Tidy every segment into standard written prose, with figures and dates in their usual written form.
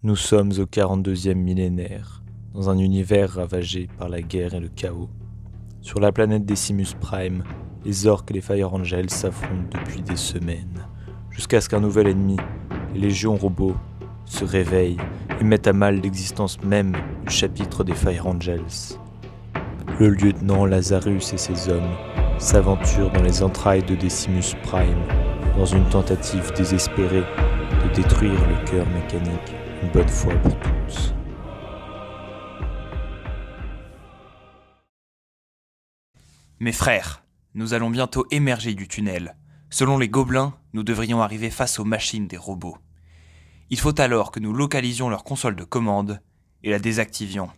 Nous sommes au 42e millénaire, dans un univers ravagé par la guerre et le chaos. Sur la planète Decimus Prime, les orques et les Fire Angels s'affrontent depuis des semaines, jusqu'à ce qu'un nouvel ennemi, les légions robots, se réveillent et mettent à mal l'existence même du chapitre des Fire Angels. Le lieutenant Lazarus et ses hommes s'aventurent dans les entrailles de Decimus Prime, dans une tentative désespérée de détruire le cœur mécanique une bonne fois pour toutes. Mes frères, nous allons bientôt émerger du tunnel. Selon les gobelins, nous devrions arriver face aux machines des robots. Il faut alors que nous localisions leur console de commande et la désactivions.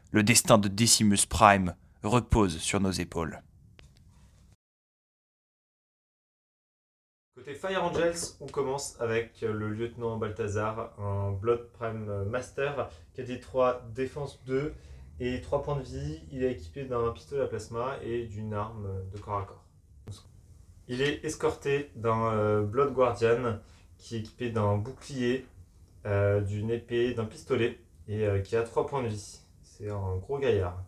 Le destin de Decimus Prime repose sur nos épaules. Côté Fire Angels, on commence avec le lieutenant Balthazar, un Blood Prime Master, KD 3, défense 2 et 3 points de vie. Il est équipé d'un pistolet à plasma et d'une arme de corps à corps. Il est escorté d'un Blood Guardian qui est équipé d'un bouclier, d'une épée, d'un pistolet et qui a 3 points de vie. C'est un gros gaillard.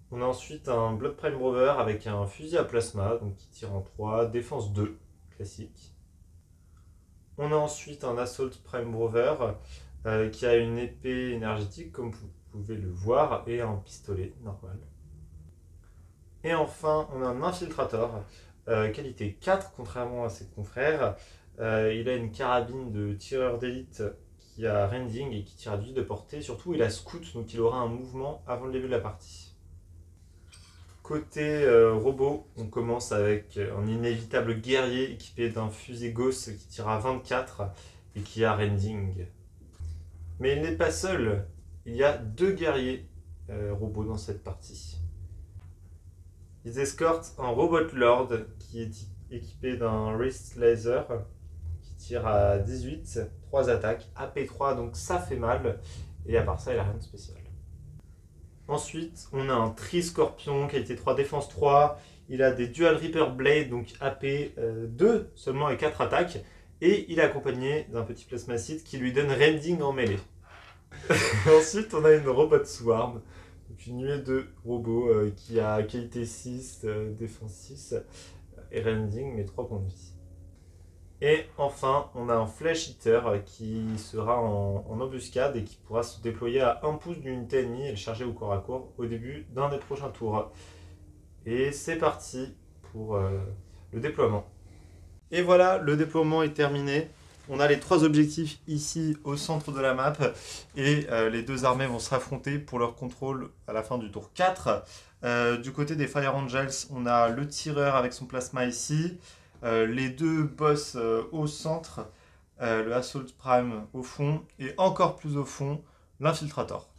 On a ensuite un Blood Prime Rover avec un fusil à plasma donc qui tire en 3, défense 2. Classique. On a ensuite un Assault Prime Rover qui a une épée énergétique comme vous pouvez le voir et un pistolet normal. Et enfin on a un Infiltrator qualité 4 contrairement à ses confrères. Il a une carabine de tireur d'élite qui a rending et qui tire à 18 de portée. Surtout il a scout donc il aura un mouvement avant le début de la partie. Côté robot, on commence avec un inévitable guerrier équipé d'un fusil Gauss qui tire à 24 et qui a rending. Mais il n'est pas seul, il y a 2 guerriers robots dans cette partie. Ils escortent un Robot Lord qui est équipé d'un Wrist Laser qui tire à 18, 3 attaques, AP3 donc ça fait mal et à part ça il n'a rien de spécial. Ensuite, on a un Tri-Scorpion, qualité 3, défense 3. Il a des Dual Reaper Blade, donc AP 2 seulement et 4 attaques. Et il est accompagné d'un petit plasmacide qui lui donne rending en mêlée. Ensuite, on a une Robot Swarm, donc une nuée de robots qui a qualité 6, défense 6 et rending, mais 3 points de vie. Et enfin, on a un Flash Hitter qui sera en embuscade et qui pourra se déployer à 1 pouce d'une unité ennemie et le charger au corps à corps au début d'un des prochains tours. Et c'est parti pour le déploiement. Et voilà, le déploiement est terminé. On a les 3 objectifs ici au centre de la map et les 2 armées vont se raffronter pour leur contrôle à la fin du tour 4. Du côté des Fire Angels, on a le tireur avec son plasma ici. Les 2 boss au centre, le Assault Prime au fond, et encore plus au fond, l'Infiltrator.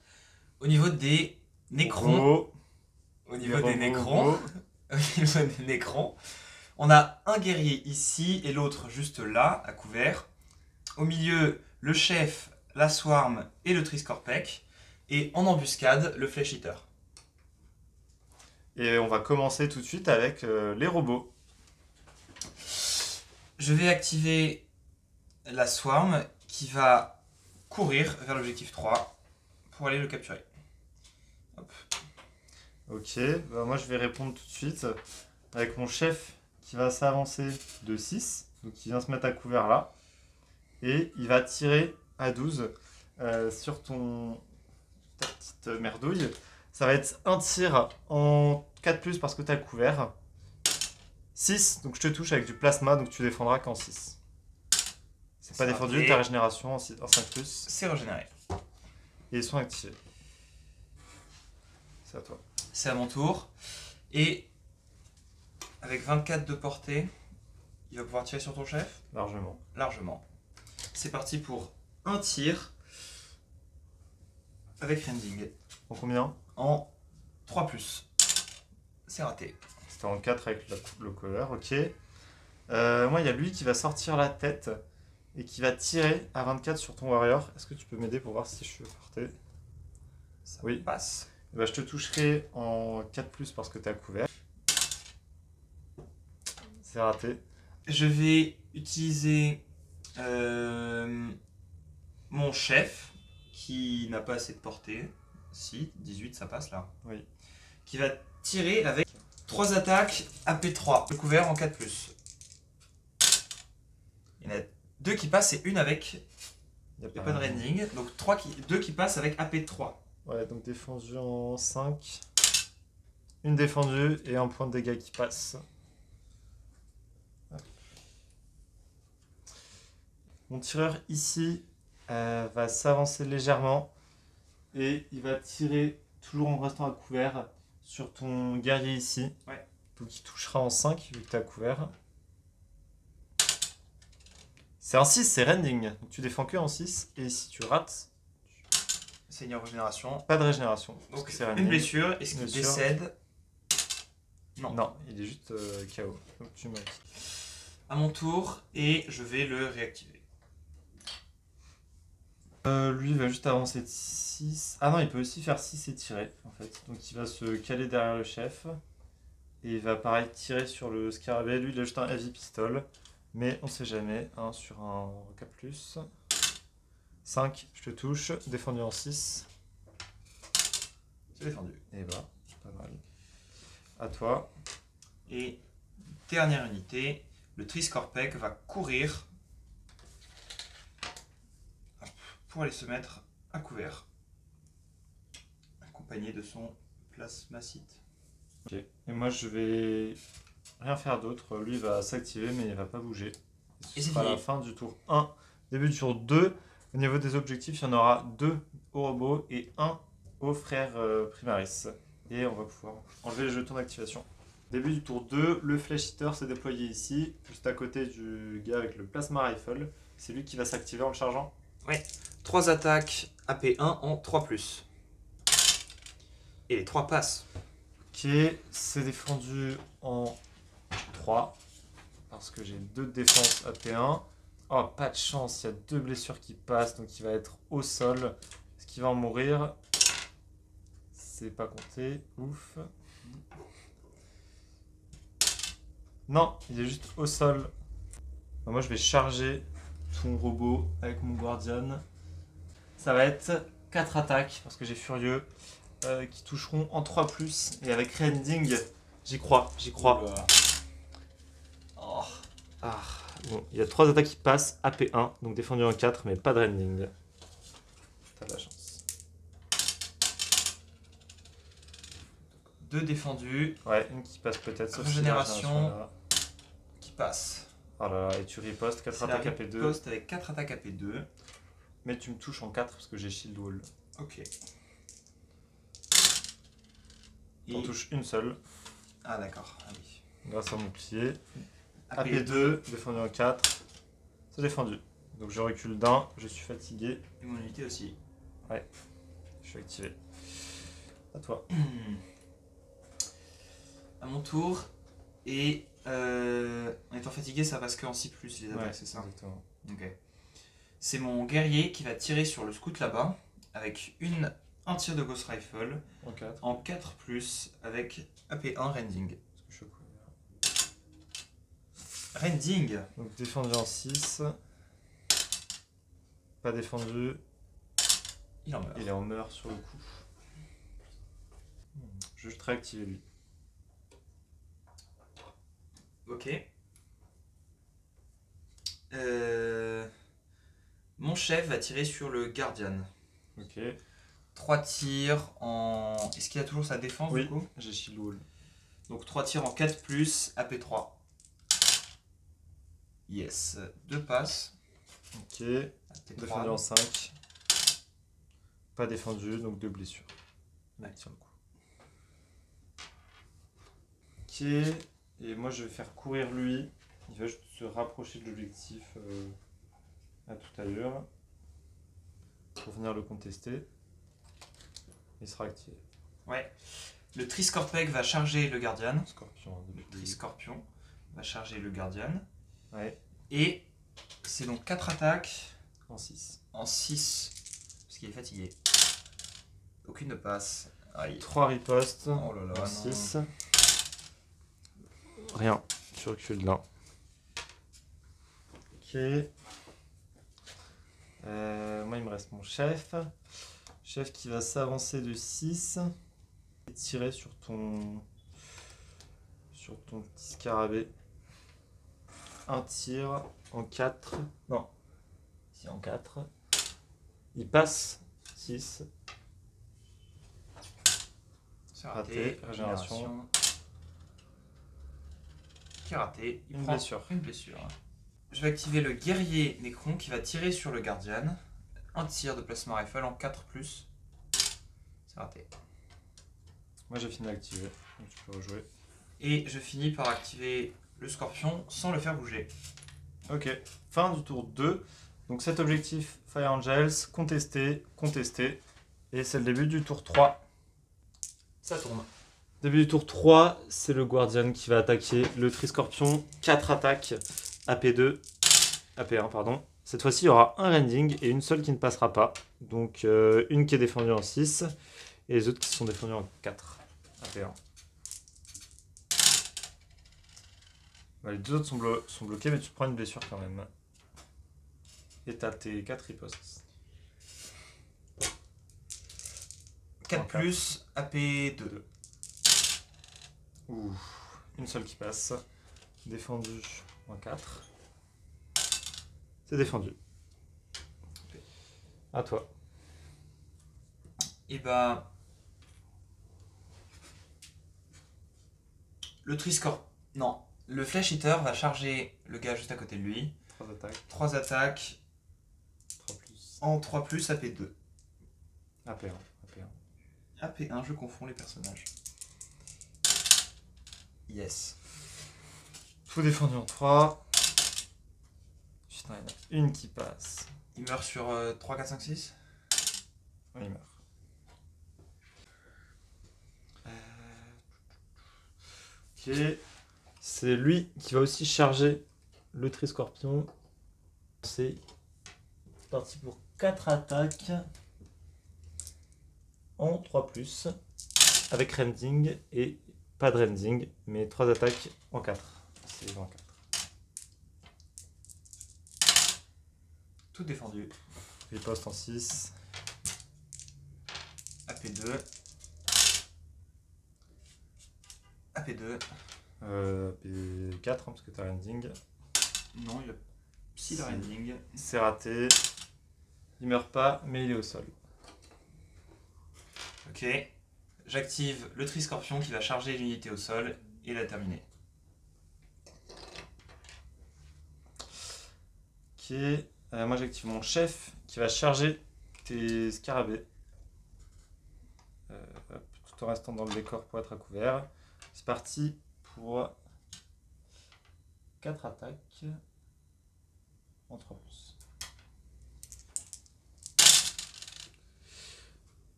Au niveau des nécrons, au niveau des nécrons, on a un guerrier ici et l'autre juste là, à couvert. Au milieu, le chef, la Swarm et le Triscorpec. Et en embuscade, le Flash Hitter. Et on va commencer tout de suite avec les robots. Je vais activer la Swarm qui va courir vers l'objectif 3 pour aller le capturer. Hop. Ok, bah moi je vais répondre tout de suite avec mon chef qui va s'avancer de 6, donc il vient se mettre à couvert là, et il va tirer à 12 sur ta petite merdouille. Ça va être un tir en 4+, parce que tu as le couvert. 6, donc je te touche avec du plasma, donc tu défendras qu'en 6. C'est pas défendu, ta régénération en 5+. C'est régénéré. Et ils sont activés. C'est à toi. C'est à mon tour. Et avec 24 de portée, il va pouvoir tirer sur ton chef ? Largement. Largement. C'est parti pour un tir avec rending. En combien ? En 3+. C'est raté. C'était en 4 avec le cover, ok. Moi, il y a lui qui va sortir la tête et qui va tirer à 24 sur ton warrior. Est-ce que tu peux m'aider pour voir si je suis porté ? Ça oui. Passe. Et bah, je te toucherai en 4+, parce que tu as couvert. C'est raté. Je vais utiliser mon chef, qui n'a pas assez de portée, si, 18 ça passe là, Oui. qui va tirer avec 3 attaques AP3, le couvert en 4+. Il y en a 2 qui passent et une avec, il n'y a pas de rending, donc 2 qui passent avec AP3. Ouais, donc défendu en 5. Une défendue et un point de dégâts qui passe. Mon tireur ici va s'avancer légèrement et il va tirer toujours en restant à couvert sur ton guerrier ici. Ouais. Donc il touchera en 5 vu que tu es à couvert. C'est un 6, c'est rending. Donc tu défends que en 6 et si tu rates, Seigneur régénération. pas de régénération. Donc c'est une blessure, est-ce qu'il Blessure. décède? Non, il est juste KO. Donc tu marques. À mon tour, et je vais le réactiver. Lui il va juste avancer de 6. Ah non, il peut aussi faire 6 et tirer en fait. Donc il va se caler derrière le chef. Et il va pareil tirer sur le scarabée. Lui il a juste un heavy pistol. Mais on sait jamais. Hein, sur un K+. 5, je te touche. Défendu en 6. C'est défendu. Et bah, pas mal. À toi. Et dernière unité, le Triscorpec va courir pour aller se mettre à couvert, accompagné de son plasmacite. Ok. Et moi je vais rien faire d'autre. Lui il va s'activer mais il va pas bouger. Et Ce c'est sera la fini. fin du tour 1. Début du tour 2. Au niveau des objectifs, il y en aura 2 au robot et 1 au frère Primaris. Et on va pouvoir enlever les jetons d'activation. Début du tour 2, le Flash Hitter s'est déployé ici, juste à côté du gars avec le Plasma Rifle. C'est lui qui va s'activer en le chargeant. 3 attaques AP1 en 3+. Et les 3 passent. Ok, c'est défendu en 3. Parce que j'ai 2 de défense AP1. Oh, pas de chance, il y a 2 blessures qui passent, donc il va être au sol. Est-ce qu'il va en mourir? C'est pas compté, ouf. Non, il est juste au sol. Moi je vais charger ton robot avec mon Guardian. Ça va être 4 attaques, parce que j'ai Furieux, qui toucheront en 3+. Et avec Rending, j'y crois, j'y crois. Oh. Ah. Bon, il y a 3 attaques qui passent, AP1, donc défendu en 4, mais pas de Rending. T'as de la chance. 2 défendus Ouais, une qui passe peut-être, sauf si la Régénération. régénération est là. qui passent. Oh là là, et tu ripostes, 4 C'est la attaques AP2. riposte avec 4 attaques AP2. Mais tu me touches en 4 parce que j'ai Shield Wall. Ok. T'en touches une seule, Ah d'accord, ah oui. grâce à mon bouclier. AP2 AP2, défendu en 4. C'est défendu. Donc je recule d'un, je suis fatigué, et mon unité aussi. je suis activé. À toi. À mon tour, et en étant fatigué, ça passe que en 6+, les attaques, c'est ça? Exactement. Ok. C'est mon guerrier qui va tirer sur le scout là-bas, avec un tir de Ghost Rifle, En 4. en 4+, avec AP1 Rending. Parce que je suis au couvert. Rending. Donc défendu en 6. Pas défendu. Il en meurt. Il est en meurt sur le coup. Je vais juste réactiver lui. Ok. Mon chef va tirer sur le Guardian. Ok. 3 tirs en... Est-ce qu'il a toujours sa défense Oui, du coup? j'ai Shield Wall. Donc 3 tirs en 4+, AP3. Yes. 2 passes. Ok. AP3. Défendu en 5. Pas défendu, donc 2 blessures. Ouais. Tiens le coup. Ok. Et moi je vais faire courir lui. Il va juste se rapprocher de l'objectif à toute allure. Pour venir le contester. Il sera activé. Ouais. Le Triscorpec va charger le Guardian. Scorpion. hein, Le depuis- Triscorpion va charger le Guardian. Ouais. Et c'est donc 4 attaques En 6. en 6. Parce qu'il est fatigué. Aucune ne passe. Aïe. 3 ripostes. Oh là là, En non. 6. Rien. Tu recules d'un. Ok. Moi, il me reste mon chef. Chef qui va s'avancer de 6 et tirer sur ton petit scarabée. Un tir en 4. Non. Si en 4. Il passe 6. C'est Raté, régénération. Qui est raté. Il Une prend blessure. une blessure. Je vais activer le guerrier Necron qui va tirer sur le Guardian. Un tir de plasma rifle en 4+. C'est raté. Moi j'ai fini d'activer, donc tu peux rejouer. Et je finis par activer le Scorpion sans le faire bouger. Ok, fin du tour 2. Donc cet objectif, Fire Angels, contesté, contesté. Et c'est le début du tour 3. Ça tourne. Début du tour 3, c'est le Guardian qui va attaquer le Triscorpion. 4 attaques, AP2, AP1 pardon. Cette fois-ci, il y aura un rending et une seule qui ne passera pas. Donc une qui est défendue en 6 et les autres qui sont défendus en 4, AP1. Les deux autres sont bloqués, mais tu prends une blessure quand même. Et t'as tes 4 ripostes. 4+, AP2. Ouh, une seule qui passe. Défendu en 4. C'est défendu. À toi. Et bah. Le Triscorp. Non. Le Flash Eater va charger le gars juste à côté de lui. 3 attaques. 3 attaques 3 plus. en 3+, AP2. AP1. AP1, je confonds les personnages. Yes. Tout défendu en 3. Putain, il y en a une qui passe. Il meurt sur 3, 4, 5, 6. Il meurt. Ok. C'est lui qui va aussi charger le Triscorpion. C'est parti pour 4 attaques en 3+, avec rending et pas de rending, mais 3 attaques en 4. C'est en 4. Tout défendu. Riposte en 6. AP2. AP2. P4 parce que t'as rending. Non, il a 6 de rending. C'est raté. Il meurt pas, mais il est au sol. Ok. J'active le Triscorpion qui va charger l'unité au sol et la terminer. Ok. Moi j'active mon chef qui va charger tes scarabées. Tout en restant dans le décor pour être à couvert. C'est parti pour 4 attaques en 3+.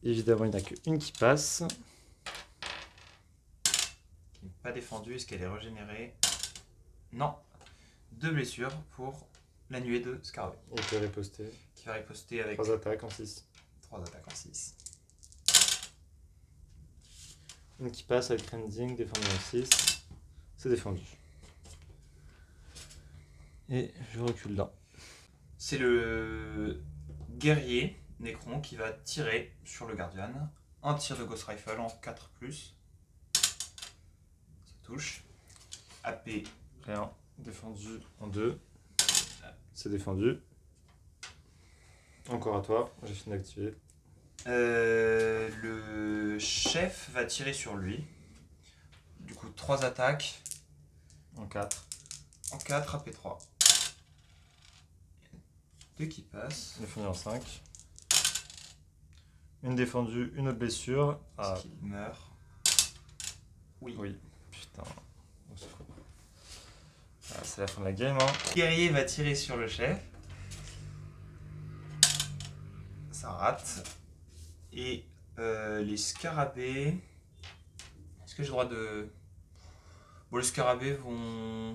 Évidemment, il n'y en a qu'une qui passe. Qui n'est pas défendue, est-ce qu'elle est régénérée? Non. 2 blessures pour la nuée de Scarabée. On peut riposter. Qui va riposter avec 3 attaques en 6. 3 attaques en 6. Une qui passe avec rending, défendu en 6. C'est défendu. Et je recule là. C'est le guerrier Necron qui va tirer sur le Guardian. Un tir de Ghost Rifle en 4+. Ça touche. AP. Rien. Défendu en 2. C'est défendu. Encore à toi. J'ai fini d'activer. Le chef va tirer sur lui. Du coup, 3 attaques. En 4. En 4, AP3. 2 qui passent. Défendu en 5. Une défendue, une autre blessure. Ah, Est-ce qu'il meurt? Oui. oui. Putain. Ah, c'est la fin de la game, hein. Le guerrier va tirer sur le chef. Ça rate. Et les scarabées... Est-ce que j'ai le droit de... Bon, les scarabées vont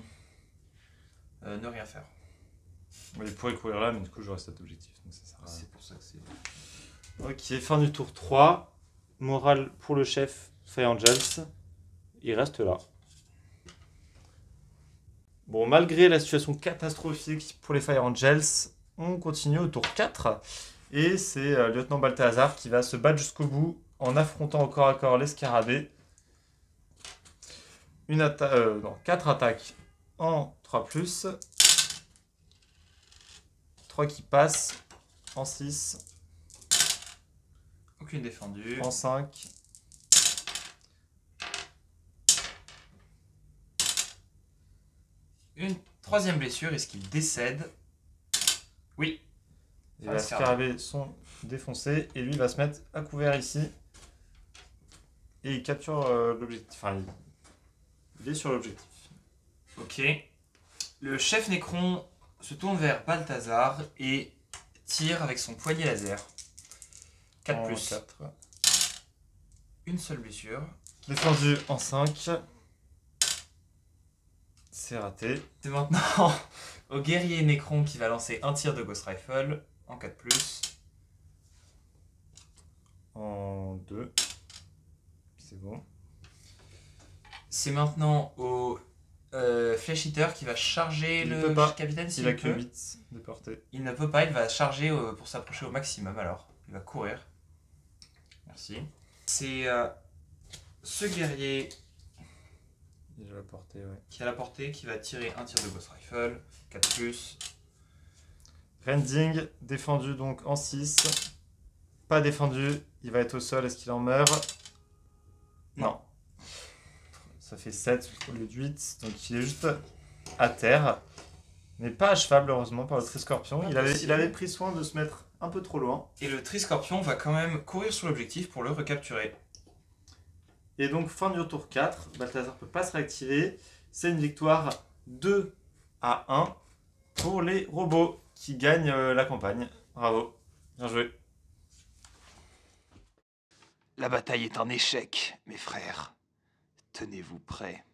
ne rien faire. Ouais, il pourrait courir là, mais du coup, j'aurai cet objectif. Donc ça sert à rien. C'est pour ça que c'est... Ok, fin du tour 3. Morale pour le chef Fire Angels. Il reste là. Bon, malgré la situation catastrophique pour les Fire Angels, on continue au tour 4. Et c'est Lieutenant Balthazar qui va se battre jusqu'au bout en affrontant au corps à corps les scarabées. 4 attaques en 3+. 3 qui passent en 6. Aucune défendue. En 5. Une troisième blessure, est-ce qu'il décède? Oui. Et les scarabées sont défoncés et lui va se mettre à couvert ici. Et il capture l'objectif. Enfin, il est sur l'objectif. Ok. Le chef Nécron se tourne vers Balthazar et tire avec son poignet laser. 4+. 4. Une seule blessure. Défendu en 5. C'est raté. C'est maintenant au guerrier Nécron qui va lancer un tir de Ghost Rifle en 4+. En 2. C'est bon. C'est maintenant au Flesh Eater qui va charger Il le peut pas. capitaine s'il Il a que peut. 8 de portée. Il ne peut pas, il va charger pour s'approcher au maximum alors. Il va courir. Merci. C'est ce guerrier Il a la portée, ouais. qui a la portée qui va tirer un tir de Ghost Rifle. 4+. Rending, défendu donc en 6. Pas défendu, il va être au sol, est-ce qu'il en meurt? Non. Ça fait 7 au lieu de 8, donc il est juste à terre. Mais pas achevable heureusement par le Triscorpion. Il avait pris soin de se mettre un peu trop loin. Et le Triscorpion va quand même courir sur l'objectif pour le recapturer. Et donc fin du tour 4, Balthazar peut pas se réactiver. C'est une victoire 2-1 pour les robots qui gagnent la campagne. Bravo, bien joué. La bataille est un échec, mes frères. Tenez-vous prêts.